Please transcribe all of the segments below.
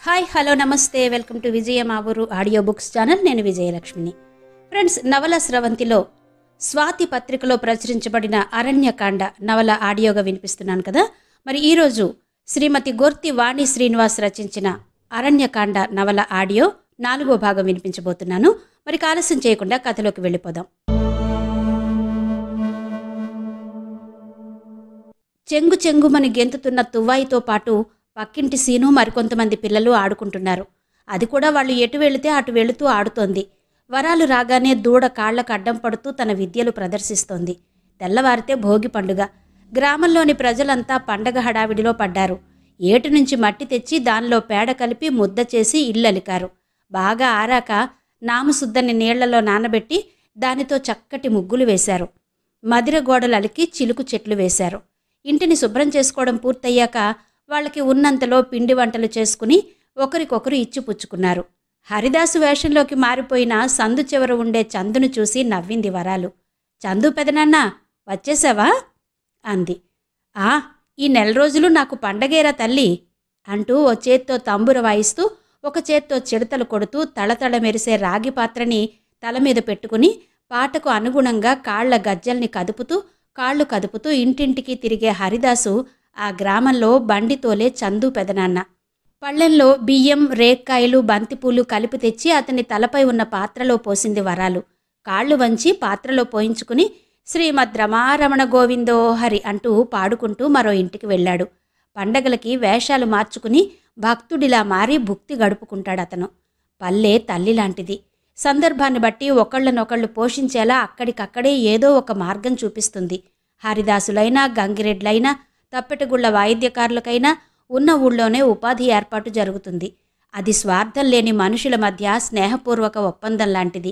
Hi hello నమస్తే welcome to విజయ మా ఊరు ఆడియో బుక్స్ ఛానల్. నేను విజయలక్ష్మిని. ఫ్రెండ్స్, నవల స్రవంతిలో స్వాతి పత్రికలో ప్రచురించబడిన అరణ్యకాండ నవల ఆడియోగా వినిపిస్తున్నాను కదా. మరి ఈరోజు శ్రీమతి గోర్తి వాణి శ్రీనివాస్ రచించిన అరణ్యకాండ నవల ఆడియో 4వ భాగం వినిపించబోతున్నాను. మరి ఆలస్యం చేయకుండా కథలోకి వెళ్ళిపోదాం. చెంగు చెంగుమని గెంతుతున్న తువ్వాయితో పాటు పక్కింటి సీను మరికొంతమంది పిల్లలు ఆడుకుంటున్నారు. అది కూడా వాళ్ళు ఎటు వెళితే అటు వెళుతూ ఆడుతోంది. వరాలు రాగానే దూడ కాళ్లకు అడ్డం పడుతూ తన విద్యలు ప్రదర్శిస్తోంది. తెల్లవారితే భోగి పండుగ. గ్రామంలోని ప్రజలంతా పండగ హడావిడిలో పడ్డారు. ఏటు నుంచి మట్టి తెచ్చి దానిలో పేడ కలిపి ముద్ద చేసి ఇల్లలికారు. బాగా ఆరాక నామశుద్ధని నీళ్లలో నానబెట్టి దానితో చక్కటి ముగ్గులు వేశారు. మదిర గోడలు అలికి చిలుకు చెట్లు వేశారు. ఇంటిని శుభ్రం చేసుకోవడం పూర్తయ్యాక వాళ్ళకి ఉన్నంతలో పిండి వంటలు చేసుకుని ఒకరికొకరు ఇచ్చి పుచ్చుకున్నారు. హరిదాసు వేషంలోకి మారిపోయిన సందు చివర ఉండే చందును చూసి నవ్వింది వరాలు. చందు పెదనాన్న, వచ్చేసావా అంది. ఈ నెల రోజులు నాకు పండగేరా తల్లి అంటూ ఓ చేత్తో తంబుర వాయిస్తూ ఒక చేత్తో చిడతలు కొడుతూ తళతళ మెరిసే రాగి పాత్రని తల మీద పెట్టుకుని పాటకు అనుగుణంగా కాళ్ల గజ్జల్ని కాళ్ళు కదుపుతూ ఇంటింటికి తిరిగే హరిదాసు ఆ గ్రామంలో బండితోలే చందు పెదనాన్న. పళ్ళెంలో బియ్యం, రేక్కాయలు, బంతిపూలు కలిపి తెచ్చి అతని తలపై ఉన్న పాత్రలో పోసింది వరాలు. కాళ్ళు వంచి పాత్రలో పోయించుకుని శ్రీమద్ రమారమణ గోవిందో హరి అంటూ పాడుకుంటూ మరో ఇంటికి వెళ్ళాడు. పండగలకి వేషాలు మార్చుకుని భక్తుడిలా మారి భుక్తి గడుపుకుంటాడతను. పల్లె తల్లి లాంటిది. సందర్భాన్ని బట్టి ఒకళ్ళనొకళ్ళు పోషించేలా అక్కడికక్కడే ఏదో ఒక మార్గం చూపిస్తుంది. హరిదాసులైనా, గంగిరెడ్లైనా, తప్పెటగుళ్ల వాయిద్యకారులకైనా ఉన్న ఊళ్ళోనే ఉపాధి ఏర్పాటు జరుగుతుంది. అది స్వార్థం లేని మనుషుల మధ్య స్నేహపూర్వక ఒప్పందం లాంటిది.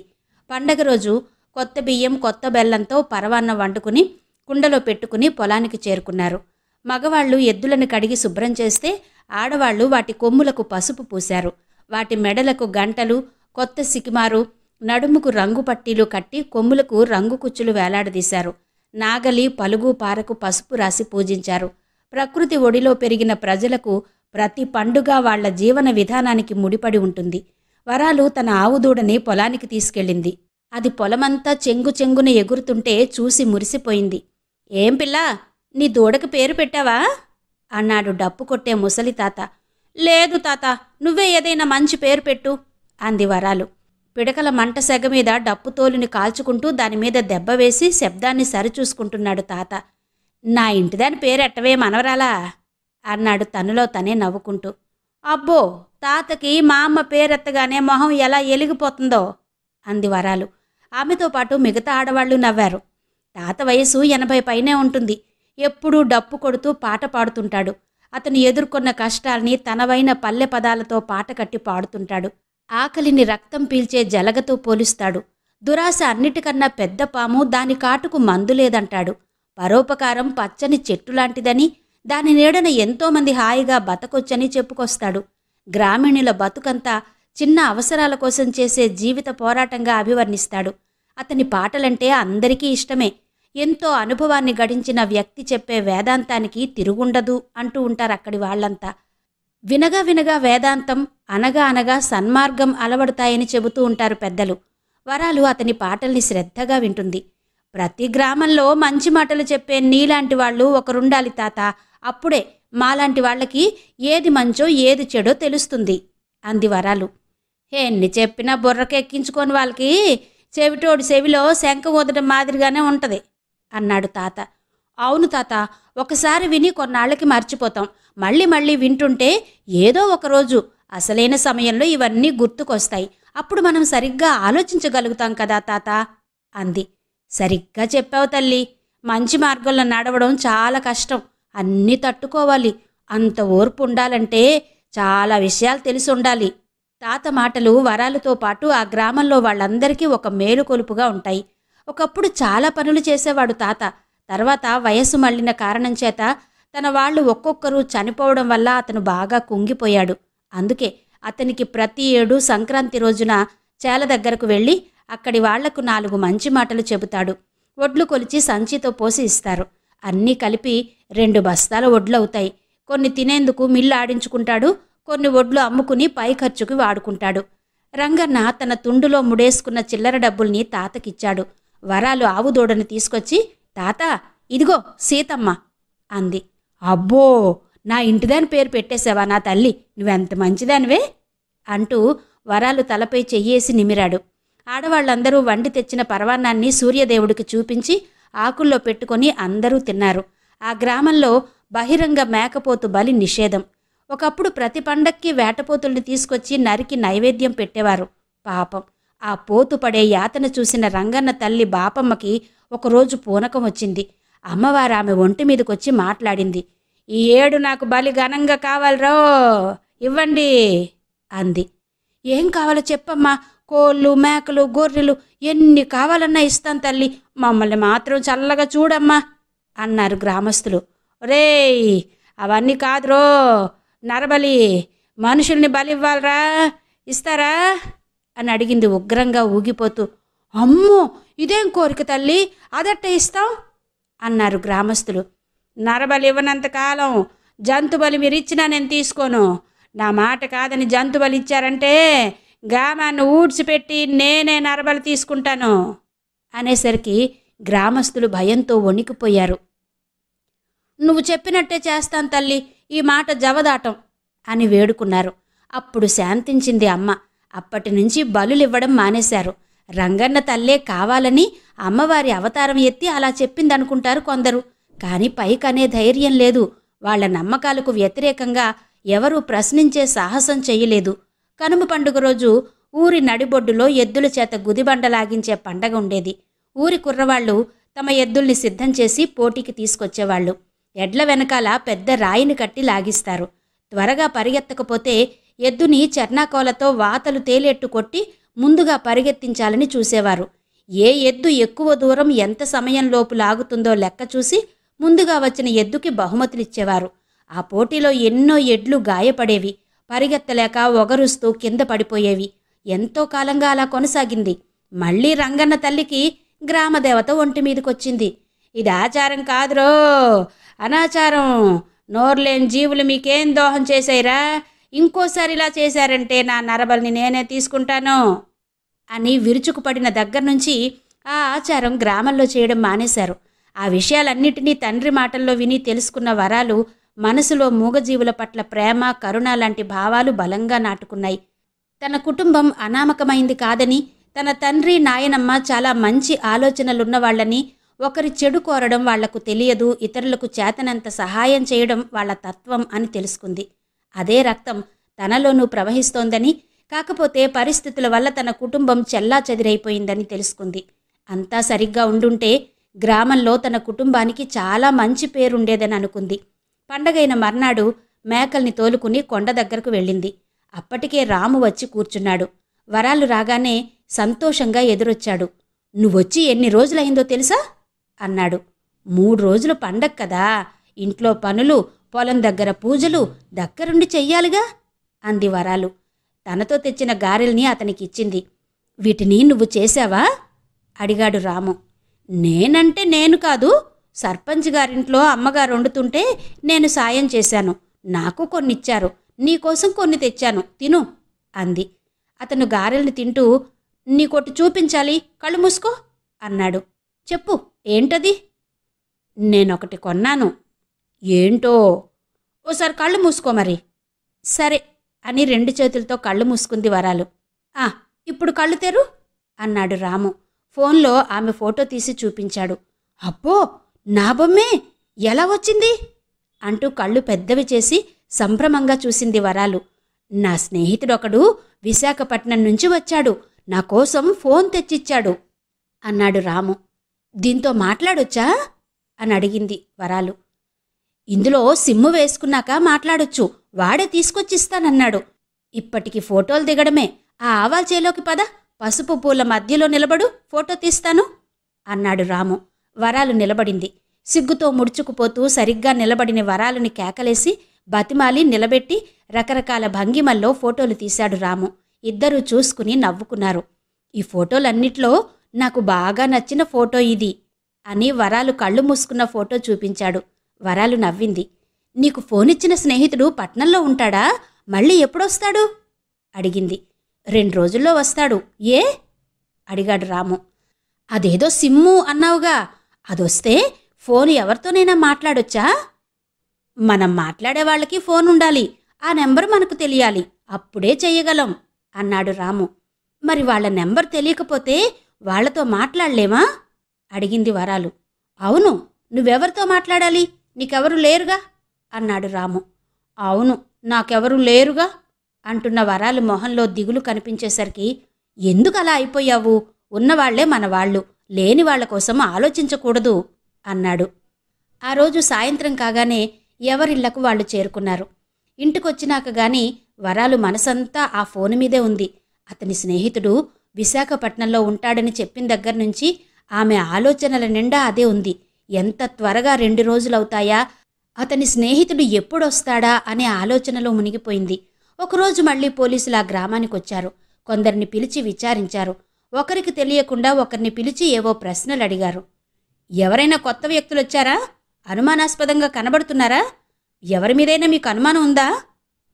పండగ రోజు కొత్త బియ్యం, కొత్త బెల్లంతో పరవాన్నం వండుకుని కుండలో పెట్టుకుని పొలానికి చేరుకున్నారు. మగవాళ్లు ఎద్దులను కడిగి శుభ్రం చేస్తే ఆడవాళ్లు వాటి కొమ్ములకు పసుపు పూశారు. వాటి మెడలకు గంటలు, కొత్త సికిమారు, నడుముకు రంగు పట్టీలు కట్టి కొమ్ములకు రంగు కుచ్చులు వేలాడదీశారు. నాగలి, పలుగు, పారకు పసుపు రాసి పూజించారు. ప్రకృతి ఒడిలో పెరిగిన ప్రజలకు ప్రతి పండుగ వాళ్ల జీవన విధానానికి ముడిపడి ఉంటుంది. వరాలు తన ఆవుదూడని పొలానికి తీసుకెళ్ళింది. అది పొలమంతా చెంగు చెంగున ఎగురుతుంటే చూసి మురిసిపోయింది. ఏం పిల్లా, నీ దూడకి పేరు పెట్టావా అన్నాడు డప్పు కొట్టే ముసలి తాత. లేదు తాత, నువ్వే ఏదైనా మంచి పేరు పెట్టు అంది వరాలు. పిడకల మంట సెగ మీద డప్పు తోలుని కాల్చుకుంటూ దానిమీద దెబ్బ వేసి శబ్దాన్ని సరిచూసుకుంటున్నాడు తాత. నా ఇంటిదాని పేరెట్టవే మనవరాలా అన్నాడు తనలో తనే నవ్వుకుంటూ. అబ్బో, తాతకి మా అమ్మ పేరెత్తగానే మొహం ఎలా ఎలిగిపోతుందో అంది వరాలు. ఆమెతో పాటు మిగతా ఆడవాళ్లు నవ్వారు. తాత వయసు 80 పైనే ఉంటుంది. ఎప్పుడూ డప్పు కొడుతూ పాట పాడుతుంటాడు. అతను ఎదుర్కొన్న కష్టాల్ని తనవైన పల్లె పదాలతో పాట కట్టి పాడుతుంటాడు. ఆకలిని రక్తం పీల్చే జలగతో పోలుస్తాడు. దురాశ అన్నిటికన్నా పెద్ద పాము, దాని కాటుకు మందు లేదంటాడు. పరోపకారం పచ్చని చెట్టులాంటిదని, దాని నీడన ఎంతోమంది హాయిగా బతకొచ్చని చెప్పుకొస్తాడు. గ్రామీణుల బతుకంతా చిన్న అవసరాల కోసం చేసే జీవిత పోరాటంగా అభివర్ణిస్తాడు. అతని పాటలంటే అందరికీ ఇష్టమే. ఎంతో అనుభవాన్ని గడించిన వ్యక్తి చెప్పే వేదాంతానికి తిరుగుండదు అంటూ ఉంటారు అక్కడి వాళ్లంతా. వినగా వినగా వేదాంతం, అనగా అనగా సన్మార్గం అలవడతాయని చెబుతూ ఉంటారు పెద్దలు. వరాలు అతని పాటల్ని శ్రద్ధగా వింటుంది. ప్రతి గ్రామంలో మంచి మాటలు చెప్పే నీలాంటి వాళ్ళు ఒకరుండాలి తాత. అప్పుడే మాలాంటి వాళ్ళకి ఏది మంచో ఏది చెడో తెలుస్తుంది అంది వరాలు. ఎన్ని చెప్పినా బుర్రకెక్కించుకొని వాళ్ళకి చెవిటోడి చెవిలో శంఖ ఊదడం మాదిరిగానే ఉంటది అన్నాడు తాత. అవును తాత, ఒకసారి విని కొన్నాళ్ళకి మర్చిపోతాం. మళ్ళీ మళ్ళీ వింటుంటే ఏదో ఒకరోజు అసలైన సమయంలో ఇవన్నీ గుర్తుకొస్తాయి. అప్పుడు మనం సరిగ్గా ఆలోచించగలుగుతాం కదా తాత అంది. సరిగ్గా చెప్పావు తల్లి. మంచి మార్గంలో నడవడం చాలా కష్టం. అన్నీ తట్టుకోవాలి. అంత ఓర్పు ఉండాలంటే చాలా విషయాలు తెలిసి ఉండాలి. తాత మాటలు వరాలతో పాటు ఆ గ్రామంలో వాళ్ళందరికీ ఒక మేలుకొలుపుగా ఉంటాయి. ఒకప్పుడు చాలా పనులు చేసేవాడు తాత. తర్వాత వయస్సు మళ్ళిన కారణం చేత తన వాళ్ళు ఒక్కొక్కరు చనిపోవడం వల్ల అతను బాగా కుంగిపోయాడు. అందుకే అతనికి ప్రతి ఏడు సంక్రాంతి రోజున చేల దగ్గరకు వెళ్ళి అక్కడి వాళ్లకు 4 మంచి మాటలు చెబుతాడు. ఒడ్లు కొలిచి సంచితో పోసి ఇస్తారు. అన్నీ కలిపి 2 బస్తాల ఒడ్లవుతాయి. కొన్ని తినేందుకు మిల్లు ఆడించుకుంటాడు, కొన్ని ఒడ్లు అమ్ముకుని పై ఖర్చుకి వాడుకుంటాడు. రంగన్న తన తుండులో ముడేసుకున్న చిల్లర డబ్బుల్ని తాతకిచ్చాడు. వరాలు ఆవు దూడని తీసుకొచ్చి, తాత ఇదిగో సీతమ్మ అంది. అబ్బో, నా ఇంటిదాని పేరు పెట్టేశావా నా తల్లి, నువ్వెంత మంచిదానివే అంటూ వరాలు తలపై చెయ్యేసి నిమిరాడు. ఆడవాళ్లందరూ వండి తెచ్చిన పరవాన్నాన్ని సూర్యదేవుడికి చూపించి ఆకుల్లో పెట్టుకొని అందరూ తిన్నారు. ఆ గ్రామంలో బహిరంగ మేకపోతు బలి నిషేధం. ఒకప్పుడు ప్రతి పండక్కి వేటపోతుల్ని తీసుకొచ్చి నరికి నైవేద్యం పెట్టేవారు. పాపం, ఆ పోతు పడే యాతన చూసిన రంగన్న తల్లి బాపమ్మకి ఒకరోజు పూనకం వచ్చింది. అమ్మవారు ఆమె ఒంటి మీదకొచ్చి మాట్లాడింది. ఈ ఏడు నాకు బలి ఘనంగా కావాలరో, ఇవ్వండి అంది. ఏం కావాలో చెప్పమ్మా, కోళ్ళు మేకలు గొర్రెలు ఎన్ని కావాలన్నా ఇస్తాను తల్లి, మమ్మల్ని మాత్రం చల్లగా చూడమ్మా అన్నారు గ్రామస్తులు. రేయ్, అవన్నీ కాదురో, నరబలి, మనుషుల్ని బలివ్వాలరా, ఇస్తారా అని అడిగింది ఉగ్రంగా ఊగిపోతూ. అమ్మో, ఇదేం కోరిక తల్లి, అదట్ట ఇస్తాం అన్నారు గ్రామస్తులు. నరబలి ఇవ్వనంతకాలం జంతుబలి మీరిచ్చినా నేను తీసుకోను. నా మాట కాదని జంతుబలి ఇచ్చారంటే గ్రామాన్ని ఊడ్చిపెట్టి నేనే నరబలి తీసుకుంటాను అనేసరికి గ్రామస్తులు భయంతో వణికిపోయారు. నువ్వు చెప్పినట్టే చేస్తాను తల్లి, ఈ మాట జవదాటం అని వేడుకున్నారు. అప్పుడు శాంతించింది అమ్మ. అప్పటి నుంచి బలులివ్వడం మానేశారు. రంగన్న తల్లే కావాలని అమ్మవారి అవతారం ఎత్తి అలా చెప్పిందనుకుంటారు కొందరు. కానీ పైకనే ధైర్యం లేదు. వాళ్ల నమ్మకాలకు వ్యతిరేకంగా ఎవరూ ప్రశ్నించే సాహసం చెయ్యలేదు. కనుమ పండుగ రోజు ఊరి నడిబొడ్డులో ఎద్దుల చేత గుదిబండలాగించే పండగ ఉండేది. ఊరి కుర్రవాళ్లు తమ ఎద్దుల్ని సిద్ధం చేసి పోటీకి తీసుకొచ్చేవాళ్లు. ఎడ్ల వెనకాల పెద్ద రాయిని కట్టి లాగిస్తారు. త్వరగా పరిగెత్తకపోతే ఎద్దుని చెర్నాకోలతో వాతలు తేలేట్టు కొట్టి ముందుగా పరిగెత్తించాలని చూసేవారు. ఏ ఎద్దు ఎక్కువ దూరం ఎంత సమయంలోపు లాగుతుందో లెక్క చూసి ముందుగా వచ్చిన ఎద్దుకి బహుమతులిచ్చేవారు. ఆ పోటీలో ఎన్నో ఎడ్లు గాయపడేవి, పరిగెత్తలేక ఒగరుస్తూ కింద పడిపోయేవి. ఎంతో కాలంగా అలా కొనసాగింది. మళ్లీ రంగన్న తల్లికి గ్రామదేవత ఒంటి మీదకొచ్చింది. ఇది ఆచారం కాదురో, అనాచారం, నోర్లేని జీవులు మీకేం దోహం చేశాయిరా, ఇంకోసారి ఇలా చేశారంటే నా నరబలిని నేనే తీసుకుంటాను అని విరుచుకుపడిన దగ్గర నుంచి ఆ ఆచారం గ్రామంలో చేయడం మానేశారు. ఆ విషయాలన్నిటినీ తండ్రి మాటల్లో విని తెలుసుకున్న వరాలు మనసులో మూగజీవుల పట్ల ప్రేమ, కరుణ లాంటి భావాలు బలంగా నాటుకున్నాయి. తన కుటుంబం అనామకమైంది కాదని, తన తండ్రి నాయనమ్మ చాలా మంచి ఆలోచనలున్నవాళ్లని, ఒకరి చెడు కోరడం వాళ్లకు తెలియదు, ఇతరులకు చేతనంత సహాయం చేయడం వాళ్ల తత్వం అని తెలుసుకుంది. అదే రక్తం తనలోనూ ప్రవహిస్తోందని, కాకపోతే పరిస్థితుల వల్ల తన కుటుంబం చెల్లాచెదిరైపోయిందని తెలుసుకుంది. అంతా సరిగ్గా ఉండుంటే గ్రామంలో తన కుటుంబానికి చాలా మంచి పేరుండేదని అనుకుంది. పండగైన మర్నాడు మేకల్ని తోలుకుని కొండ దగ్గరకు వెళ్ళింది. అప్పటికే రాము వచ్చి కూర్చున్నాడు. వరాలు రాగానే సంతోషంగా ఎదురొచ్చాడు. నువ్వొచ్చి ఎన్ని రోజులైందో తెలుసా అన్నాడు. 3 రోజులు పండగ కదా, ఇంట్లో పనులు, పొలం దగ్గర పూజలు దగ్గరుండి చెయ్యాలిగా అంది వరాలు. తనతో తెచ్చిన గారెల్ని అతనికిచ్చింది. వీటిని నువ్వు చేశావా అడిగాడు రాము. నేనంటే నేను కాదు, సర్పంచ్ గారింట్లో అమ్మగారు వండుతుంటే నేను సాయం చేశాను. నాకు కొన్నిచ్చారు, నీకోసం కొన్ని తెచ్చాను, తిను అంది. అతను గారెల్ని తింటూ, నీకొట్టి చూపించాలి, కళ్ళు మూసుకో అన్నాడు. చెప్పు, ఏంటది? నేనొకటి కొన్నాను. ఏంటో? ఓసారి కళ్ళు మూసుకో మరి. సరే అని 2 చేతులతో కళ్ళు మూసుకుంది వరాలు. ఇప్పుడు కళ్ళు తెరు అన్నాడు రాము. ఫోన్లో ఆమె ఫోటో తీసి చూపించాడు. అబ్బో, నా బొమ్మే ఎలా వచ్చింది అంటూ కళ్ళు పెద్దవి చేసి సంభ్రమంగా చూసింది వరాలు. నా స్నేహితుడొకడు విశాఖపట్నం నుంచి వచ్చాడు, నా కోసం ఫోన్ తెచ్చిచ్చాడు అన్నాడు రాము. దీంతో మాట్లాడొచ్చా అని అడిగింది వరాలు. ఇందులో సిమ్ము వేసుకున్నాక మాట్లాడొచ్చు, వాడే తీసుకొచ్చిస్తానన్నాడు. ఇప్పటికి ఫోటోలు దిగడమే. ఆ ఆవాల్చేలోకి పద, పసుపు పూల మధ్యలో నిలబడు, ఫోటో తీస్తాను అన్నాడు రాము. వరాలు నిలబడింది. సిగ్గుతో ముడుచుకుపోతూ సరిగ్గా నిలబడిన వరాలుని కేకలేసి బతిమాలి నిలబెట్టి రకరకాల భంగిమల్లో ఫోటోలు తీశాడు రాము. ఇద్దరూ చూసుకుని నవ్వుకున్నారు. ఈ ఫోటోలన్నిట్లో నాకు బాగా నచ్చిన ఫోటో ఇది అని వరాలు కళ్ళు మూసుకున్న ఫోటో చూపించాడు. వరాలు నవ్వింది. నీకు ఫోనిచ్చిన స్నేహితుడు పట్నంలో ఉంటాడా, మళ్ళీ ఎప్పుడొస్తాడు అడిగింది. 2 రోజుల్లో వస్తాడు. ఏ అడిగాడు రాము. అదేదో సిమ్ము అన్నావుగా, అదొస్తే ఫోన్ ఎవరితోనైనా మాట్లాడొచ్చా? మనం మాట్లాడే వాళ్ళకి ఫోన్ ఉండాలి, ఆ నెంబర్ మనకు తెలియాలి, అప్పుడే చెయ్యగలం అన్నాడు రాము. మరి వాళ్ళ నెంబర్ తెలియకపోతే వాళ్లతో మాట్లాడలేమా అడిగింది వరాలు. అవును, నువ్వెవరితో మాట్లాడాలి, నీకెవరు లేరుగా అన్నాడు రాము. అవును, నాకెవరూ లేరుగా అంటున్న వరాలు మొహంలో దిగులు కనిపించేసరికి, ఎందుకు అలా అయిపోయావు, ఉన్నవాళ్లే మనవాళ్లు, లేని వాళ్ల కోసం ఆలోచించకూడదు అన్నాడు. ఆ రోజు సాయంత్రం కాగానే ఎవరిళ్లకు వాళ్ళు చేరుకున్నారు. ఇంటికొచ్చినాక గాని వరాలు మనసంతా ఆ ఫోను మీదే ఉంది. అతని స్నేహితుడు విశాఖపట్నంలో ఉంటాడని చెప్పిన దగ్గర్నుంచి ఆమె ఆలోచనల నిండా అదే ఉంది. ఎంత త్వరగా 2 రోజులవుతాయా, అతని స్నేహితుడు ఎప్పుడొస్తాడా అనే ఆలోచనలో మునిగిపోయింది. ఒకరోజు మళ్లీ పోలీసులు ఆ గ్రామానికొచ్చారు. కొందరిని పిలిచి విచారించారు. ఒకరికి తెలియకుండా ఒకరిని పిలిచి ఏవో ప్రశ్నలు అడిగారు. ఎవరైనా కొత్త వ్యక్తులొచ్చారా? అనుమానాస్పదంగా కనబడుతున్నారా? ఎవరి మీదైనా మీకు అనుమానం ఉందా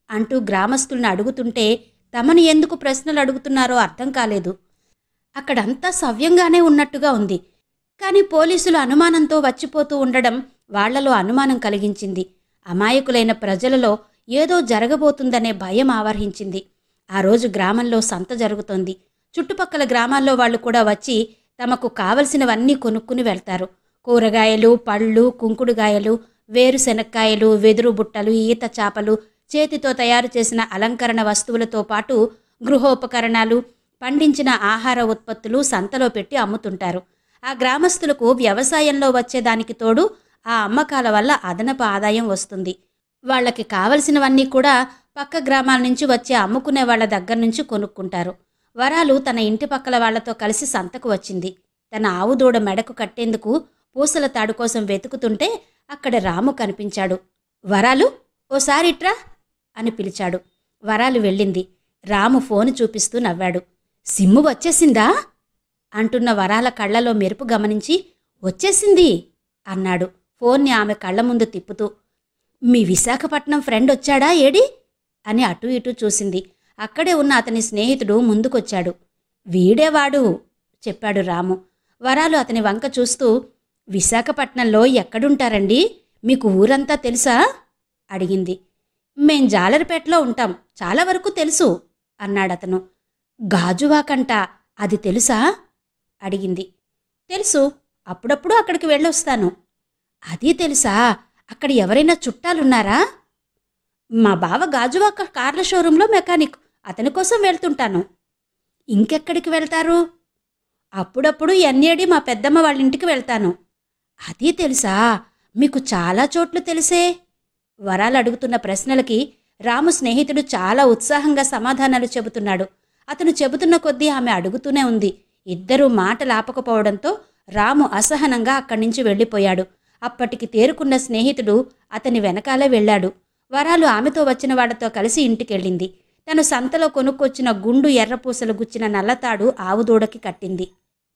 అంటూ గ్రామస్తులను అడుగుతుంటే తమని ఎందుకు ప్రశ్నలు అడుగుతున్నారో అర్థం కాలేదు. అక్కడంతా సవ్యంగానే ఉన్నట్టుగా ఉంది. కానీ పోలీసులు అనుమానంతో వచ్చిపోతూ ఉండడం వాళ్లలో అనుమానం కలిగించింది. అమాయకులైన ప్రజలలో ఏదో జరగబోతుందనే భయం ఆవహించింది. ఆ రోజు గ్రామంలో సంత జరుగుతోంది. చుట్టుపక్కల గ్రామాల్లో వాళ్ళు కూడా వచ్చి తమకు కావలసినవన్నీ కొనుక్కుని వెళ్తారు. కూరగాయలు, పళ్ళు, కుంకుడుగాయలు, వేరుశెనక్కాయలు, వెదురు బుట్టలు, ఈత చాపలు, చేతితో తయారు చేసిన అలంకరణ వస్తువులతో పాటు గృహోపకరణాలు, పండించిన ఆహార ఉత్పత్తులు సంతలో పెట్టి అమ్ముతుంటారు. ఆ గ్రామస్తులకు వ్యవసాయంలో వచ్చేదానికి తోడు ఆ అమ్మకాల వల్ల అదనపు ఆదాయం వస్తుంది. వాళ్లకి కావలసినవన్నీ కూడా పక్క గ్రామాల నుంచి వచ్చే అమ్ముకునే వాళ్ల దగ్గర నుంచి కొనుక్కుంటారు. వరాలు తన ఇంటి పక్కల వాళ్లతో కలిసి సంతకు వచ్చింది. తన ఆవు దూడ మెడకు కట్టేందుకు పూసల తాడు కోసం వెతుకుతుంటే అక్కడ రాము కనిపించాడు. వరాలు, ఓసారి ఇట్రా అని పిలిచాడు. వరాలు వెళ్ళింది. రాము ఫోను చూపిస్తూ నవ్వాడు. సిమ్ము వచ్చేసిందా అంటున్న వరాల కళ్లలో మెరుపు గమనించి, వచ్చేసింది అన్నాడు ఫోన్ని ఆమె కళ్ల ముందు తిప్పుతూ. మీ విశాఖపట్నం ఫ్రెండ్ వచ్చాడా ఏడి అని అటూ ఇటూ చూసింది. అక్కడే ఉన్న అతని స్నేహితుడు ముందుకొచ్చాడు. వీడేవాడు చెప్పాడు రాము. వరాలు అతని వంక చూస్తూ, విశాఖపట్నంలో ఎక్కడుంటారండి, మీకు ఊరంతా తెలుసా అడిగింది. మేం జాలరిపేటలో ఉంటాం, చాలా వరకు తెలుసు అన్నాడతను. గాజువాకంట, అది తెలుసా అడిగింది. తెలుసు, అప్పుడప్పుడు అక్కడికి వెళ్ళొస్తాను. అది తెలుసా, అక్కడ ఎవరైనా చుట్టాలున్నారా? మా బావ గాజువాక కార్ల షోరూంలో మెకానిక్, అతని కోసం వెళ్తుంటాను. ఇంకెక్కడికి వెళ్తారు? అప్పుడప్పుడు ఎన్ఏడి మా పెద్దమ్మ వాళ్ళింటికి వెళ్తాను. అది తెలుసా, మీకు చాలా చోట్లు తెలిసే. వరాలు అడుగుతున్న ప్రశ్నలకి రాము స్నేహితుడు చాలా ఉత్సాహంగా సమాధానాలు చెబుతున్నాడు. అతను చెబుతున్న కొద్దీ ఆమె అడుగుతూనే ఉంది. ఇద్దరూ మాటలాపకపోవడంతో రాము అసహనంగా అక్కడి నుంచి వెళ్ళిపోయాడు. అప్పటికి తేరుకున్న స్నేహితుడు అతని వెనకాలే వెళ్ళాడు. వరాలు ఆమెతో వచ్చిన వాళ్లతో కలిసి ఇంటికెళ్ళింది. తను సంతలో కొనుక్కొచ్చిన గుండు ఎర్రపూసలు గుచ్చిన నల్లతాడు ఆవు దూడకి కట్టింది.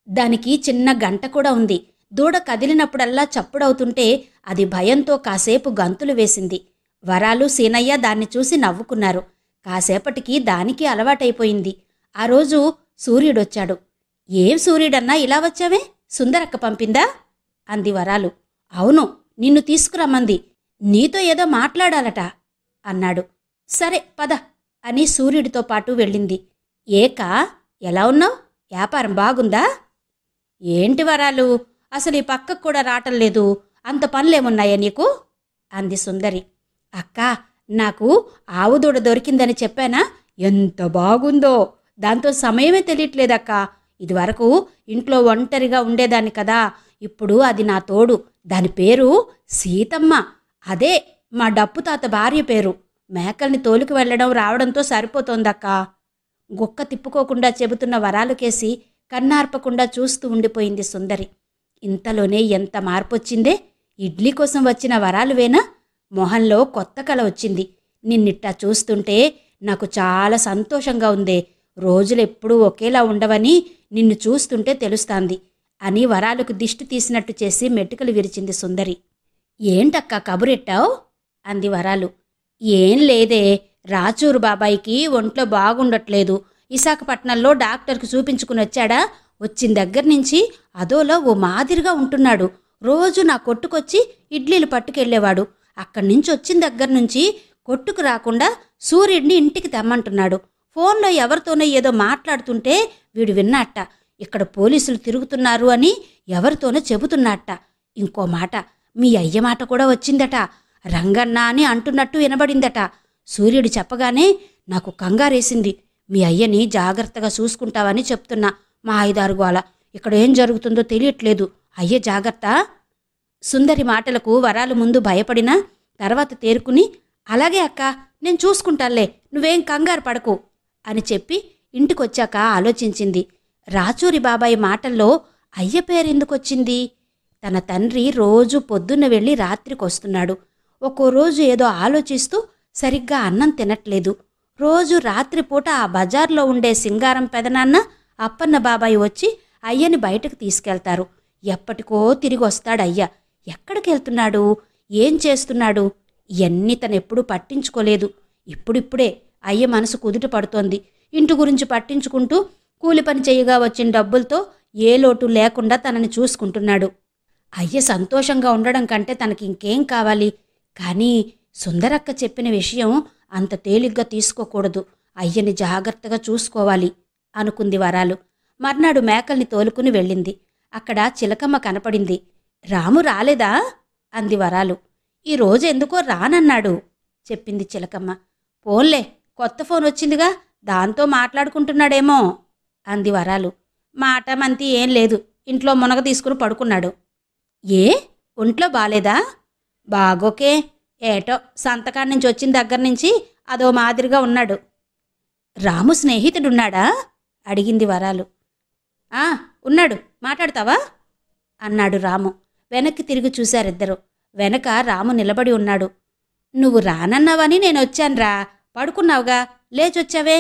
దానికి చిన్న గంట కూడా ఉంది. దూడ కదిలినప్పుడల్లా చప్పుడవుతుంటే అది భయంతో కాసేపు గంతులు వేసింది. వరాలు, సీనయ్య దాన్ని చూసి నవ్వుకున్నారు. కాసేపటికి దానికి అలవాటైపోయింది. ఆ రోజు సూర్యుడొచ్చాడు. ఏం సూర్యుడన్నా ఇలా వచ్చావే, సుందరక్క పంపిందా అంది వరాలు. అవును, నిన్ను తీసుకురమ్మంది, నీతో ఏదో మాట్లాడాలట అన్నాడు. సరే పద అని సూర్యుడితో పాటు వెళ్ళింది. ఏకా, ఎలా ఉన్నావు, వ్యాపారం బాగుందా? ఏంటి వరాలు, అసలు ఈ పక్కకు కూడా రావటం లేదు, అంత పనులేమున్నాయా నీకు అంది సుందరి. అక్కా, నాకు ఆవు దూడ దొరికిందని చెప్పానా, ఎంత బాగుందో, దాంతో సమయమే తెలియట్లేదక్కా. ఇదివరకు ఇంట్లో ఒంటరిగా ఉండేదాన్ని కదా, ఇప్పుడు అది నా తోడు. దాని పేరు సీతమ్మ, అదే మా డప్పు తాత భార్య పేరు. మేకల్ని తోలుకు వెళ్లడం రావడంతో సరిపోతోందక్కా. గుక్క తిప్పుకోకుండా చెబుతున్న వరాలుకేసి కన్నార్పకుండా చూస్తూ ఉండిపోయింది సుందరి. ఇంతలోనే ఎంత మార్పొచ్చిందే, ఇడ్లీ కోసం వచ్చిన వరాలువేనా? మొహంలో కొత్త కళ వచ్చింది. నిన్నిట్టా చూస్తుంటే నాకు చాలా సంతోషంగా ఉందే, రోజులెప్పుడూ ఒకేలా ఉండవని నిన్ను చూస్తుంటే తెలుస్తాంది అని వరాలకు దిష్టి తీసినట్టు చేసి మెట్టుకలు విరిచింది సుందరి. ఏంటక్కా కబురెట్టావు అంది వరాలు. ఏం లేదే, రాచూరు బాబాయికి ఒంట్లో బాగుండట్లేదు. విశాఖపట్నంలో డాక్టర్కి చూపించుకుని వచ్చాడా? వచ్చిన దగ్గర నుంచి అదోలా ఓ మాదిరిగా ఉంటున్నాడు. రోజు నా కొట్టుకొచ్చి ఇడ్లీలు పట్టుకెళ్ళేవాడు. అక్కడి నుంచి వచ్చిన దగ్గర నుంచి కొట్టుకు రాకుండా సూర్యుడిని ఇంటికి తెమ్మంటున్నాడు. ఫోన్లో ఎవరితోనో ఏదో మాట్లాడుతుంటే వీడు విన్నట్ట. ఇక్కడ పోలీసులు తిరుగుతున్నారు అని ఎవరితోనో చెబుతున్నట్ట. ఇంకో మాట, మీ అయ్య మాట కూడా వచ్చిందట. రంగన్న అని అంటున్నట్టు వినబడిందట. సూర్యుడు చెప్పగానే నాకు కంగారేసింది. మీ అయ్యని జాగ్రత్తగా చూసుకుంటావని చెప్తున్నా. మా 5-6 గోల. ఇక్కడ ఏం జరుగుతుందో తెలియట్లేదు. అయ్య జాగ్రత్త. సుందరి మాటలకు వరాలు ముందు భయపడినా తర్వాత తేరుకుని, అలాగే అక్క, నేను చూసుకుంటానులే, నువ్వేం కంగారు పడకు అని చెప్పి ఇంటికొచ్చాక ఆలోచించింది. రాచూరి బాబాయి మాటల్లో అయ్య పేరెందుకొచ్చింది? తన తండ్రి రోజు పొద్దున్న వెళ్ళి రాత్రికొస్తున్నాడు. ఒక్కో రోజు ఏదో ఆలోచిస్తూ సరిగ్గా అన్నం తినట్లేదు. రోజు రాత్రిపూట ఆ బజార్లో ఉండే సింగారం పెదనాన్న, అప్పన్న బాబాయి వచ్చి అయ్యని బయటకు తీసుకెళ్తారు. ఎప్పటికో తిరిగి వస్తాడు అయ్య. ఎక్కడికి వెళ్తున్నాడు? ఏం చేస్తున్నాడు? ఇవన్నీ తనెప్పుడూ పట్టించుకోలేదు. ఇప్పుడిప్పుడే అయ్య మనసు కుదుట పడుతోంది. ఇంటి గురించి పట్టించుకుంటూ కూలి పని చేయగా వచ్చిన డబ్బులతో ఏ లోటు లేకుండా తనని చూసుకుంటున్నాడు. అయ్య సంతోషంగా ఉండడం కంటే తనకి ఇంకేం కావాలి? కానీ సుందరక్క చెప్పిన విషయం అంత తేలిగ్గా తీసుకోకూడదు. అయ్యని జాగ్రత్తగా చూసుకోవాలి అనుకుంది వరాలు. మర్నాడు మేకల్ని తోలుకుని వెళ్ళింది. అక్కడ చిలకమ్మ కనపడింది. రాము రాలేదా అంది వరాలు. ఈరోజు ఎందుకో రానన్నాడు చెప్పింది చిలకమ్మ. పోన్లే, కొత్త ఫోన్ వచ్చిందిగా, దాంతో మాట్లాడుకుంటున్నాడేమో అంది వరాలు. మాట మంతి ఏం లేదు, ఇంట్లో మునగ తీసుకుని పడుకున్నాడు. ఏ, ఒంట్లో బాలేదా? బాగోకే, ఏటో సంతకాడి నుంచి వచ్చిన దగ్గర నుంచి అదో మాదిరిగా ఉన్నాడు. రాము స్నేహితుడున్నాడా అడిగింది వరాలు. ఉన్నాడు, మాట్లాడతావా అన్నాడు రాము. వెనక్కి తిరిగి చూశారిద్దరు. వెనక రాము నిలబడి ఉన్నాడు. నువ్వు రానన్నావని నేనొచ్చాన్రా, పడుకున్నావుగా, లేచొచ్చావే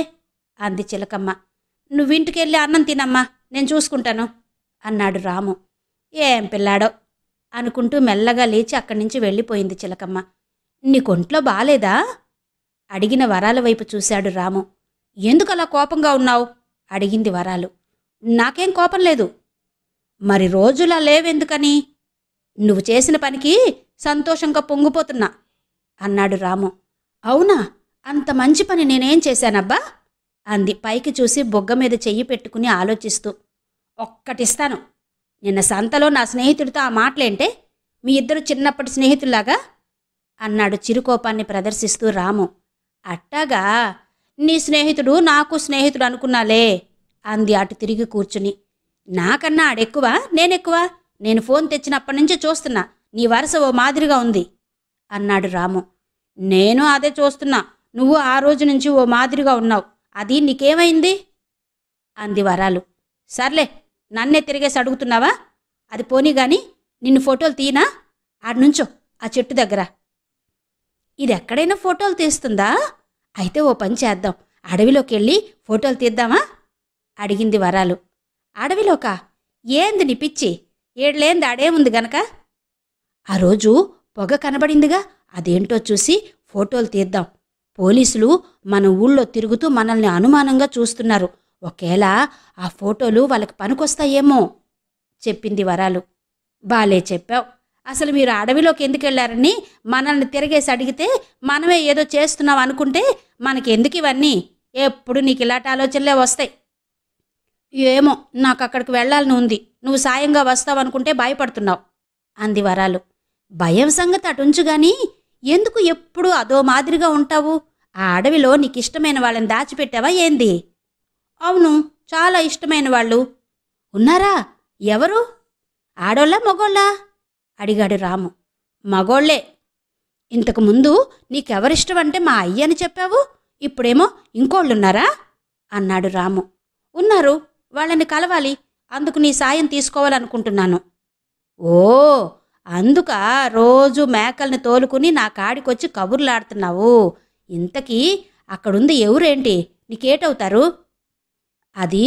అంది చిలకమ్మ. నువ్వింటికెళ్ళి అన్నం తినమ్మా, నేను చూసుకుంటాను అన్నాడు రాము. ఏం పిల్లాడో అనుకుంటూ మెల్లగా లేచి అక్కడి నుంచి వెళ్ళిపోయింది చిలకమ్మ. నీకొంట్లో బాలేదా అడిగిన వరాల వైపు చూశాడు రాము. ఎందుకలా కోపంగా ఉన్నావు అడిగింది వరాలు. నాకేం కోపం లేదు. మరి రోజులా లేవెందుకని? నువ్వు చేసిన పనికి సంతోషంగా పొంగిపోతున్నా అన్నాడు రాము. అవునా, అంత మంచి పని నేనేం చేశానబ్బా అంది పైకి చూసి బొగ్గ మీద చెయ్యి పెట్టుకుని ఆలోచిస్తూ. ఒక్కటిస్తాను, నిన్న సంతలో నా స్నేహితుడితో ఆ మాటలేంటే? మీ ఇద్దరు చిన్నప్పటి స్నేహితుల్లాగా అన్నాడు చిరుకోపాన్ని ప్రదర్శిస్తూ రాము. అట్టాగా, నీ స్నేహితుడు నాకు స్నేహితుడు అనుకున్నాలే అంది అటు తిరిగి కూర్చుని. నాకన్నా ఆడెక్కువ నేనెక్కువ? నేను ఫోన్ తెచ్చినప్పటి నుంచి చూస్తున్నా, నీ వరస ఓ మాదిరిగా ఉంది అన్నాడు రాము. నేను అదే చూస్తున్నా, నువ్వు ఆ రోజు నుంచి ఓ మాదిరిగా ఉన్నావు. అది నీకేమైంది అంది వరాలు. సర్లే, నన్నే తిరిగేసి అడుగుతున్నావా? అది పోనీ గాని నిన్ను ఫోటోలు తీయనా? ఆడ్నుంచో ఆ చెట్టు దగ్గర. ఇది ఎక్కడైనా ఫోటోలు తీస్తుందా? అయితే ఓ పని చేద్దాం, అడవిలోకి వెళ్ళి ఫోటోలు తీద్దామా అడిగింది వరాలు. అడవిలోకా? ఏంది నీ పిచ్చి, ఏడ్లేంది ఆడేముంది గనక? ఆ రోజు పొగ కనబడిందిగా, అదేంటో చూసి ఫోటోలు తీద్దాం. పోలీసులు మన ఊళ్ళో తిరుగుతూ మనల్ని అనుమానంగా చూస్తున్నారు. ఒకేళ ఆ ఫోటోలు వాళ్ళకి పనికొస్తాయేమో చెప్పింది వరాలు. బాలే చెప్పావు. అసలు మీరు అడవిలోకి ఎందుకెళ్లారని మనల్ని తిరగేసి అడిగితే మనమే ఏదో చేస్తున్నాం అనుకుంటే మనకెందుకు ఇవన్నీ? ఎప్పుడు నీకు ఇలాంటి ఆలోచనలే వస్తాయి. ఏమో, నాకు అక్కడికి వెళ్ళాలని ఉంది, నువ్వు సాయంగా వస్తావనుకుంటే భయపడుతున్నావు అంది వరాలు. భయం సంగతి అటుంచుగాని ఎందుకు ఎప్పుడు అదో మాదిరిగా ఉంటావు? ఆ అడవిలో నీకిష్టమైన వాళ్ళని దాచిపెట్టావా ఏంది? అవును, చాలా ఇష్టమైన వాళ్ళు ఉన్నారా? ఎవరు? ఆడోళ్ళా మగోళ్ళా అడిగాడు రాము. మగోళ్లే. ఇంతకుముందు నీకెవరిష్టమంటే మా అయ్యని చెప్పావు, ఇప్పుడేమో ఇంకోళ్ళున్నారా అన్నాడు రాము. ఉన్నారు, వాళ్ళని కలవాలి, అందుకు నీ సాయం తీసుకోవాలనుకుంటున్నాను. ఓ, అందుకా రోజు మేకల్ని తోలుకుని నా కాడికొచ్చి కబుర్లాడుతున్నావు? ఇంతకీ అక్కడుంది ఎవరేంటి? నీకేటవుతారు? అది.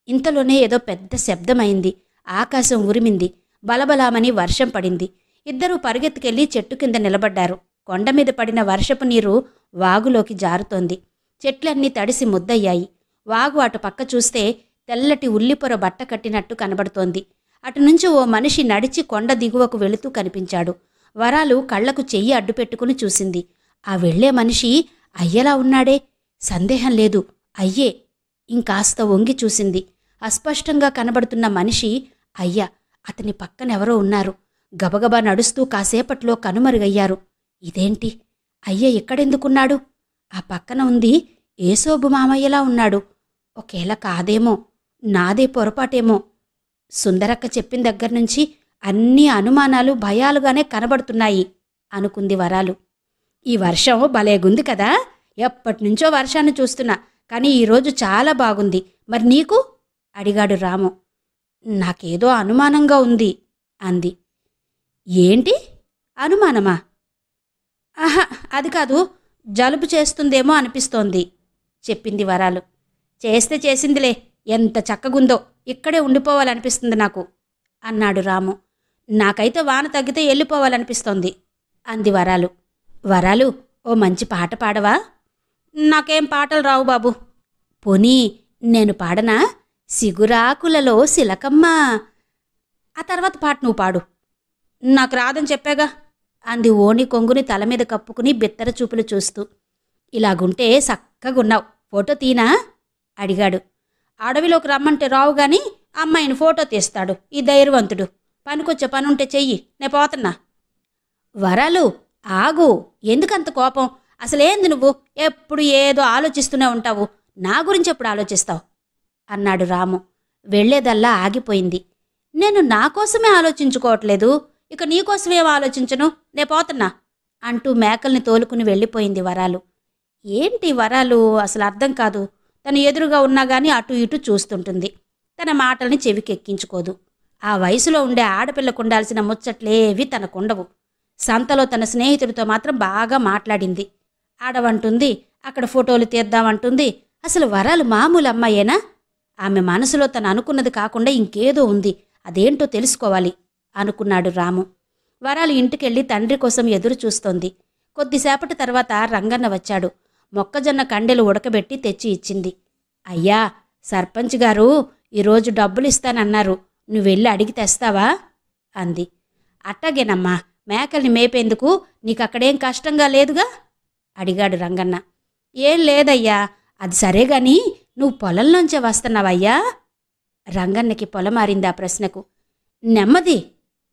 ఇంతలోనే ఏదో పెద్ద శబ్దమైంది. ఆకాశం ఉరిమింది. బలబలామని వర్షం పడింది. ఇద్దరూ పరిగెత్తుకెళ్ళి చెట్టు కింద నిలబడ్డారు. కొండ మీద పడిన వర్షపు నీరు వాగులోకి జారుతోంది. చెట్లన్నీ తడిసి ముద్దయ్యాయి. వాగు అటు పక్క చూస్తే తెల్లటి ఉల్లిపొర బట్ట కట్టినట్టు కనబడుతోంది. అటునుంచి ఓ మనిషి నడిచి కొండ దిగువకు వెళుతూ కనిపించాడు. వరాలు కళ్లకు చెయ్యి అడ్డుపెట్టుకుని చూసింది. ఆ వెళ్లే మనిషి అయ్యలా ఉన్నాడే. సందేహం లేదు, అయ్యే. ఇంకాస్త వంగి చూసింది. అస్పష్టంగా కనబడుతున్న మనిషి అయ్య. అతని పక్కనెవరో ఉన్నారు. గబగబా నడుస్తూ కాసేపట్లో కనుమరుగయ్యారు. ఇదేంటి, అయ్య ఇక్కడెందుకున్నాడు? ఆ పక్కన ఉంది ఏసోబు మామయ్యలా ఉన్నాడు. ఒకేళ కాదేమో, నాదే పొరపాటేమో. సుందరక్క చెప్పిన దగ్గర్నుంచి అన్ని అనుమానాలు భయాలుగానే కనబడుతున్నాయి అనుకుంది వరాలు. ఈ వర్షం భలేగుంది కదా. ఎప్పటినుంచో వర్షాన్ని చూస్తున్నా, కానీ ఈరోజు చాలా బాగుంది. మరి నీకు? అడిగాడు రాము. నాకేదో అనుమానంగా ఉంది అంది. ఏంటి అనుమానమా? ఆహా, అది కాదు, జలుబు చేస్తుందేమో అనిపిస్తోంది చెప్పింది వరాలు. చేస్తే చేసిందిలే, ఎంత చక్కగుందో, ఇక్కడే ఉండిపోవాలనిపిస్తుంది నాకు అన్నాడు రాము. నాకైతే వాన తగ్గితే వెళ్ళిపోవాలనిపిస్తోంది అంది వరాలు. వరాలు, ఓ మంచి పాట పాడవా? నాకేం పాటలు రావు బాబు. పోనీ నేను పాడనా? సిగురాకులలో సిలకమ్మ. ఆ తర్వాత పాట నువ్వు పాడు. నాకు రాదని చెప్పాగా అంది ఓణి కొంగుని తల మీద కప్పుకుని బిత్తర చూపులు చూస్తూ. ఇలాగుంటే సక్కగున్నావు, ఫోటో తీనా అడిగాడు. అడవిలోకి రమ్మంటే రావు గాని అమ్మాయిని ఫోటో తీస్తాడు ఈ ధైర్యవంతుడు. పనికొచ్చే పనుంటే చెయ్యి, నే పోతున్నా. వరాలు ఆగు, ఎందుకంత కోపం? అసలేంది నువ్వు? ఎప్పుడు ఏదో ఆలోచిస్తూనే ఉంటావు. నా గురించి ఎప్పుడు ఆలోచిస్తావు అన్నాడు రాము. వెళ్లేదల్లా ఆగిపోయింది. నేను నా కోసమే ఆలోచించుకోవట్లేదు, ఇక నీకోసమేం ఆలోచించను, నే పోతున్నా అంటూ మేకల్ని తోలుకుని వెళ్ళిపోయింది వరాలు. ఏంటి వరాలు అసలు అర్థం కాదు. తను ఎదురుగా ఉన్నా గానీ అటు ఇటు చూస్తుంటుంది. తన మాటల్ని చెవికెక్కించుకోదు. ఆ వయసులో ఉండే ఆడపిల్లకుండాల్సిన ముచ్చట్లేవి తనకుండవు. సంతలో తన స్నేహితుడితో మాత్రం బాగా మాట్లాడింది. ఆడవంటుంది, అక్కడ ఫోటోలు తీద్దామంటుంది. అసలు వరాలు మామూలు అమ్మాయేనా? ఆమె మనసులో తను అనుకున్నది కాకుండా ఇంకేదో ఉంది. అదేంటో తెలుసుకోవాలి అనుకున్నాడు రాము. వరాలు ఇంటికెళ్ళి తండ్రి కోసం ఎదురు చూస్తోంది. కొద్దిసేపటి తర్వాత రంగన్న వచ్చాడు. మొక్కజొన్న కండెలు ఉడకబెట్టి తెచ్చి ఇచ్చింది. అయ్యా, సర్పంచ్ గారు ఈరోజు డబ్బులిస్తానన్నారు, నువ్వెళ్ళి అడిగి తెస్తావా అంది. అట్టాగేనమ్మా, మేకల్ని మేపేందుకు నీకక్కడేం కష్టంగా లేదుగా అడిగాడు రంగన్న. ఏం లేదయ్యా. అది సరేగాని నువ్వు పొలంలోంచే వస్తున్నావయ్యా? రంగన్నకి పొలమారింది ఆ ప్రశ్నకు. నెమ్మది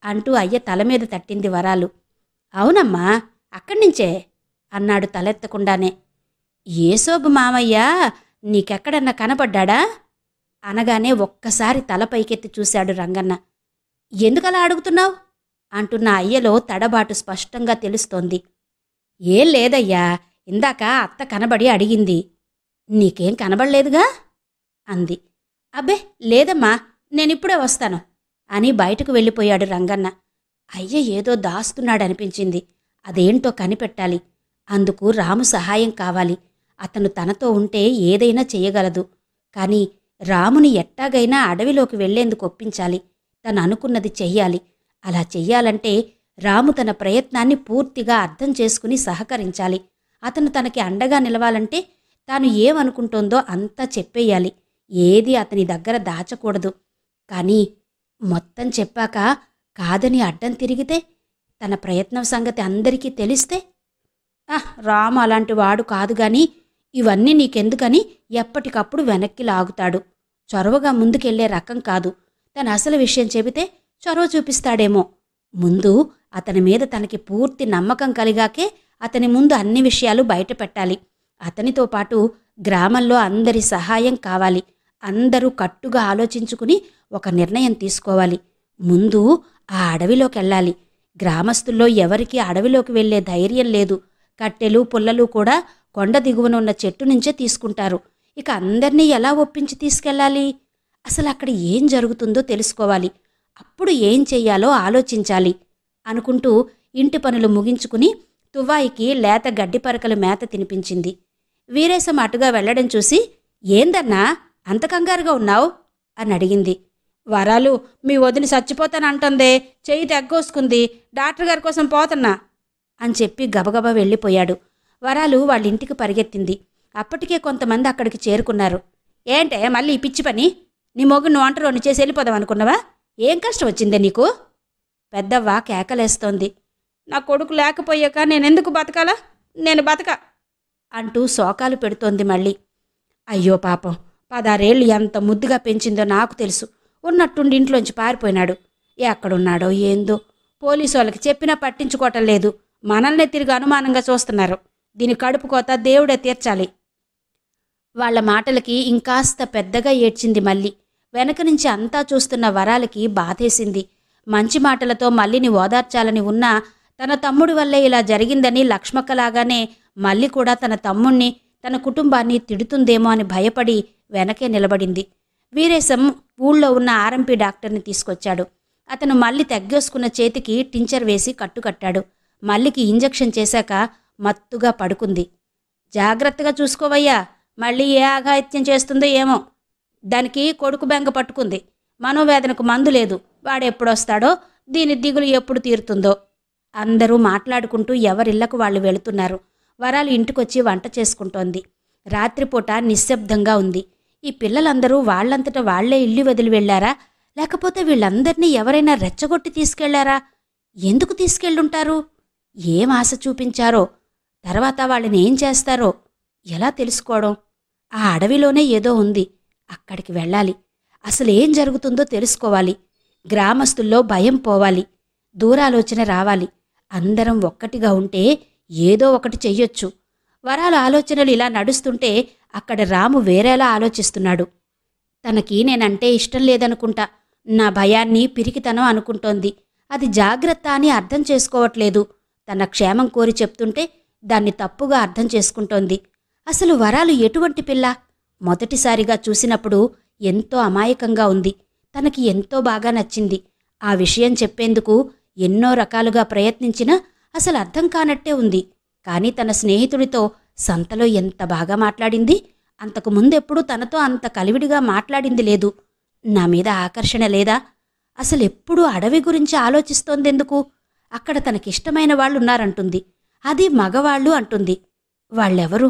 అంటూ అయ్య తల మీద తట్టింది వరాలు. అవునమ్మా, అక్కడ్నించే అన్నాడు తలెత్తకుండానే. ఏసోబు మామయ్య నీకెక్కడన్నా కనపడ్డా అనగానే ఒక్కసారి తల పైకెత్తి చూశాడు రంగన్న. ఎందుకలా అడుగుతున్నావు అంటున్న అయ్యలో తడబాటు స్పష్టంగా తెలుస్తోంది. ఏం లేదయ్యా, ఇందాక అత్త కనబడి అడిగింది. నీకేం కనబడలేదుగా అంది. అబ్బే లేదమ్మా, నేనిప్పుడే వస్తాను అని బయటకు వెళ్ళిపోయాడు రంగన్న. అయ్య ఏదో దాస్తున్నాడనిపించింది. అదేంటో కనిపెట్టాలి. అందుకు రాము సహాయం కావాలి. అతను తనతో ఉంటే ఏదైనా చెయ్యగలదు. కాని రాముని ఎట్టాగైనా అడవిలోకి వెళ్లేందుకు ఒప్పించాలి. తను అనుకున్నది చెయ్యాలి. అలా చెయ్యాలంటే రాము తన ప్రయత్నాన్ని పూర్తిగా అర్థం చేసుకుని సహకరించాలి. అతను తనకి అండగా నిలవాలంటే తాను ఏమనుకుంటోందో అంతా చెప్పేయాలి. ఏది అతని దగ్గర దాచకూడదు. కానీ మొత్తం చెప్పాక కాదని అడ్డం తిరిగితే, తన ప్రయత్నం సంగతి అందరికీ తెలిస్తే? రాము అలాంటి వాడు కాదుగాని ఇవన్నీ నీకెందుకని ఎప్పటికప్పుడు వెనక్కి లాగుతాడు. చొరవగా ముందుకెళ్లే రకం కాదు. తన అసలు విషయం చెబితే చొరవ చూపిస్తాడేమో. ముందు అతని మీద తనకి పూర్తి నమ్మకం కలిగాకే అతని ముందు అన్ని విషయాలు బయటపెట్టాలి. అతనితో పాటు గ్రామంలో అందరి సహాయం కావాలి. అందరూ కట్టుగా ఆలోచించుకుని ఒక నిర్ణయం తీసుకోవాలి. ముందు ఆ అడవిలోకెళ్ళాలి. గ్రామస్తుల్లో ఎవరికీ అడవిలోకి వెళ్లే ధైర్యం లేదు. కట్టెలు పుల్లలు కూడా కొండ దిగువన ఉన్న చెట్టు నుంచే తీసుకుంటారు. ఇక అందర్నీ ఎలా ఒప్పించి తీసుకెళ్ళాలి? అసలు అక్కడ ఏం జరుగుతుందో తెలుసుకోవాలి. అప్పుడు ఏం చెయ్యాలో ఆలోచించాలి అనుకుంటూ ఇంటి పనులు ముగించుకుని తువ్వాయికి లేత గడ్డిపరకలు మేత తినిపించింది. వీరేశం అటుగా వెళ్లడం చూసి, ఏందన్నా అంత కంగారుగా ఉన్నావు అని అడిగింది. వరాలు, మీ వదిని చచ్చిపోతానంటుందే, చెయ్యి తెగ్గోసుకుంది, డాక్టర్ గారి కోసం పోతున్నా అని చెప్పి గబగబా వెళ్ళిపోయాడు. వరాలు వాళ్ళింటికి పరిగెత్తింది. అప్పటికే కొంతమంది అక్కడికి చేరుకున్నారు. ఏంటే మళ్ళీ ఈ పిచ్చి పని? నీ మొగుడు నువ్వు వంటరోని చేసి వెళ్ళిపోదాం అనుకున్నావా? ఏం కష్టం వచ్చిందే నీకు? పెద్దవ్వ కేకలేస్తోంది. నా కొడుకు లేకపోయాక నేనెందుకు బతకాలా? నేను బతక అంటూ శోకాలు పెడుతోంది మళ్ళీ. అయ్యో పాపం, 16 ఏళ్ళు ఎంత ముద్దుగా పెంచిందో నాకు తెలుసు. ఉన్నట్టుండి ఇంట్లోంచి పారిపోయినాడు. ఎక్కడున్నాడో ఏందో. పోలీసు వాళ్ళకి చెప్పినా పట్టించుకోవటం లేదు. మనల్నే తిరిగి అనుమానంగా చూస్తున్నారు. దీని కడుపు కోత దేవుడే తీర్చాలి. వాళ్ల మాటలకి ఇంకాస్త పెద్దగా ఏడ్చింది మల్లి. వెనక నుంచి అంతా చూస్తున్న వరాలకి బాధేసింది. మంచి మాటలతో మల్లిని ఓదార్చాలని ఉన్నా తన తమ్ముడి వల్లే ఇలా జరిగిందని లక్ష్మక్కలాగానే మల్లి కూడా తన తమ్ముణ్ణి, తన కుటుంబాన్ని తిడుతుందేమో అని భయపడి వెనకే నిలబడింది. వీరేశం ఊళ్ళో ఉన్న ఆర్ఎంపీ డాక్టర్ని తీసుకొచ్చాడు. అతను మల్లి తగ్గేసుకున్న చేతికి టించర్ వేసి కట్టుకట్టాడు. మల్లికి ఇంజెక్షన్ చేశాక మత్తుగా పడుకుంది. జాగ్రత్తగా చూసుకోవయ్యా, మళ్ళీ ఏ ఆఘాయిత్యం చేస్తుందో ఏమో. దానికి కొడుకు బెంగ పట్టుకుంది. మనోవేదనకు మందు లేదు. వాడెప్పుడొస్తాడో, దీని దిగులు ఎప్పుడు తీరుతుందో. అందరూ మాట్లాడుకుంటూ ఎవరిళ్లకు వాళ్ళు వెళుతున్నారు. వరాలు ఇంటికొచ్చి వంట చేసుకుంటోంది. రాత్రిపూట నిశ్శబ్దంగా ఉంది. ఈ పిల్లలందరూ వాళ్లంతట వాళ్లే ఇల్లు వదిలి వెళ్లారా? లేకపోతే వీళ్ళందర్నీ ఎవరైనా రెచ్చగొట్టి తీసుకెళ్లారా? ఎందుకు తీసుకెళ్ళుంటారు? ఏం ఆశ చూపించారో? తర్వాత వాళ్ళని ఏం చేస్తారో ఎలా తెలుసుకోవడం? ఆ అడవిలోనే ఏదో ఉంది. అక్కడికి వెళ్ళాలి. అసలేం జరుగుతుందో తెలుసుకోవాలి. గ్రామస్తుల్లో భయం పోవాలి. దూరాలోచన రావాలి. అందరం ఒక్కటిగా ఉంటే ఏదో ఒకటి చెయ్యొచ్చు. వరాల ఆలోచనలు ఇలా నడుస్తుంటే అక్కడ రాము వేరేలా ఆలోచిస్తున్నాడు. తనకి నేనంటే ఇష్టం లేదనుకుంటా. నా భయాన్ని పిరికితనం అనుకుంటోంది. అది జాగ్రత్త అని అర్థం చేసుకోవట్లేదు. తన క్షేమం కోరి చెప్తుంటే దాన్ని తప్పుగా అర్థం చేసుకుంటోంది. అసలు వరాలు ఎటువంటి పిల్ల? మొదటిసారిగా చూసినప్పుడు ఎంతో అమాయకంగా ఉంది. తనకి ఎంతో బాగా నచ్చింది. ఆ విషయం చెప్పేందుకు ఎన్నో రకాలుగా ప్రయత్నించినా అసలు అర్థం కానట్టే ఉంది. కానీ తన స్నేహితుడితో సంతలో ఎంత బాగా మాట్లాడింది. అంతకు ముందెప్పుడూ తనతో అంత కలివిడిగా మాట్లాడింది లేదు. నా మీద ఆకర్షణ లేదా? అసలెప్పుడూ అడవి గురించి ఆలోచిస్తోందెందుకు? అక్కడ తనకిష్టమైన వాళ్ళున్నారంటుంది. అది మగవాళ్ళు అంటుంది. వాళ్ళెవరు?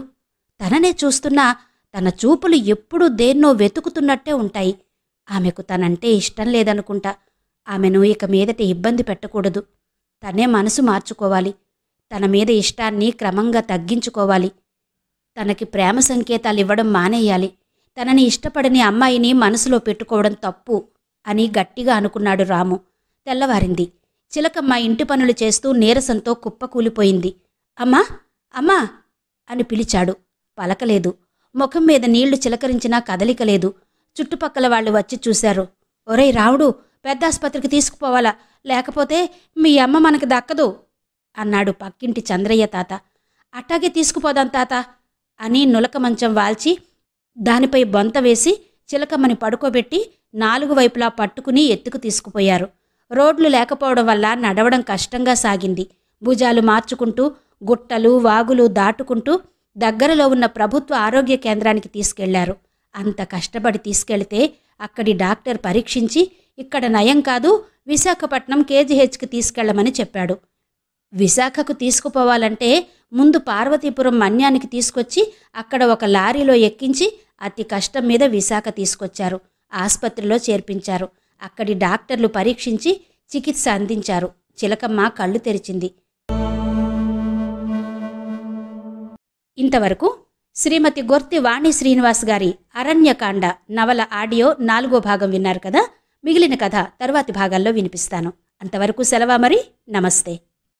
తననే చూస్తున్నా తన చూపులు ఎప్పుడూ దేన్నో వెతుకుతున్నట్టే ఉంటాయి. ఆమెకు తనంటే ఇష్టం లేదనుకుంటా. ఆమెను ఇక మీదట ఇబ్బంది పెట్టకూడదు. తనే మనసు మార్చుకోవాలి. తన మీద ఇష్టాన్ని క్రమంగా తగ్గించుకోవాలి. తనకి ప్రేమ సంకేతాలివ్వడం మానేయాలి. తనని ఇష్టపడని అమ్మాయిని మనసులో పెట్టుకోవడం తప్పు అని గట్టిగా అనుకున్నాడు రాము. తెల్లవారింది. చిలకమ్మ ఇంటి పనులు చేస్తూ నీరసంతో కుప్పకూలిపోయింది. అమ్మా, అమ్మా అని పిలిచాడు. పలకలేదు. ముఖం మీద నీళ్లు చిలకరించినా కదలికలేదు. చుట్టుపక్కల వాళ్ళు వచ్చి చూశారు. ఒరేయ్ రావుడు, పెద్దాసుపత్రికి తీసుకుపోవాలా, లేకపోతే మీ అమ్మ మనకి దక్కదు అన్నాడు పక్కింటి చంద్రయ్య తాత. అట్టాగే తీసుకుపోదాం తాత అని నులక మంచం వాల్చి దానిపై బొంత వేసి చిలకమ్మని పడుకోబెట్టి 4 వైపులా పట్టుకుని ఎత్తుకు తీసుకుపోయారు. రోడ్లు లేకపోవడం వల్ల నడవడం కష్టంగా సాగింది. భుజాలు మార్చుకుంటూ గుట్టలు వాగులు దాటుకుంటూ దగ్గరలో ఉన్న ప్రభుత్వ ఆరోగ్య కేంద్రానికి తీసుకెళ్లారు. అంత కష్టపడి తీసుకెళ్తే అక్కడి డాక్టర్ పరీక్షించి ఇక్కడ నయం కాదు, విశాఖపట్నం కేజీహెచ్కి తీసుకెళ్లమని చెప్పాడు. విశాఖకు తీసుకుపోవాలంటే ముందు పార్వతీపురం మన్యానికి తీసుకొచ్చి అక్కడ ఒక లారీలో ఎక్కించి అతి కష్టం మీద విశాఖ తీసుకొచ్చారు. ఆస్పత్రిలో చేర్పించారు. అక్కడి డాక్టర్లు పరీక్షించి చికిత్స అందించారు. చిలకమ్మ కళ్ళు తెరిచింది. ఇంతవరకు శ్రీమతి గొర్తి వాణి శ్రీనివాస్ గారి అరణ్యకాండ నవల ఆడియో 4వ భాగం విన్నారు కదా. మిగిలిన కథ తర్వాతి భాగాల్లో వినిపిస్తాను. అంతవరకు సెలవా మరి. నమస్తే.